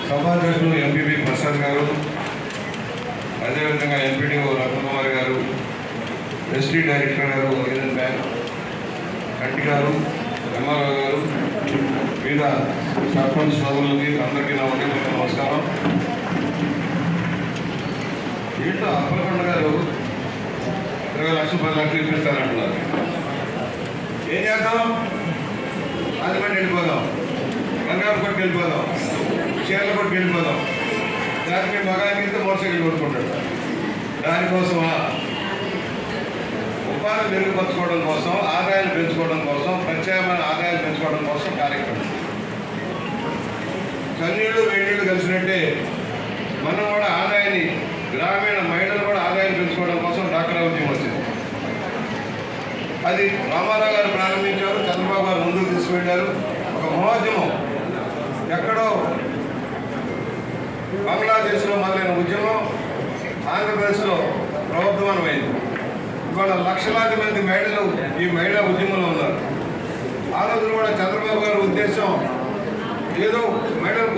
సభాధ్యక్షులు ఎంపీపీ ప్రసాద్ గారు, అదేవిధంగా ఎంపీడీఓ రత్నకుమార్ గారు, ఎస్టీ డైరెక్టర్ గారు యూనియన్ బ్యాంక్ కంటి గారు, ఎంఆర్ఓ గారు, మీద సర్పంచ్ సోదరులకి అందరికీ నా ఉదయపూర్వక నమస్కారం. ఏంటో అప్పలకొండ గారు 20 లక్షలు 10 లక్షలు ఇప్పిస్తారంటున్నారు. ఏం చేద్దాం? ఆదిపట్టి వెళ్ళిపోదాం, గంగారు కొట్టుకు వెళ్ళిపోదాం, చీరల కొట్టుకు వెళ్ళిపోదాం. దానికి మగానికి మోటార్ సైకిల్ కొట్టుకుంటాడు. దానికోసమా? ఉపాధి మెరుగుపరచుకోవడం కోసం, ఆదాయాలు పెంచుకోవడం కోసం, ప్రత్యామ్నాయ ఆదాయాలు పెంచుకోవడం కోసం కార్యక్రమం. కన్నీళ్ళు వేణీళ్ళు కలిసినట్టే మనం కూడా ఆదాయాన్ని, గ్రామీణ మహిళలు కూడా ఆదాయాన్ని పెంచుకోవడం కోసం డాక్రా ఉద్యమం వచ్చింది. అది రామారావు గారు ప్రారంభించారు, చంద్రబాబు గారు ముందుకు తీసుకువెళ్ళారు. ఒక మహోద్యమం ఎక్కడో బంగ్లాదేశ్లో మొదలైన ఉద్యమం ఆంధ్రప్రదేశ్లో ప్రభుత్వమైంది. ఇవాళ లక్షలాది మంది మహిళలు ఈ మహిళా ఉద్యమంలో ఉన్నారు. ఆ రోజున కూడా చంద్రబాబు గారి ఉద్దేశం ఏదో మహిళలు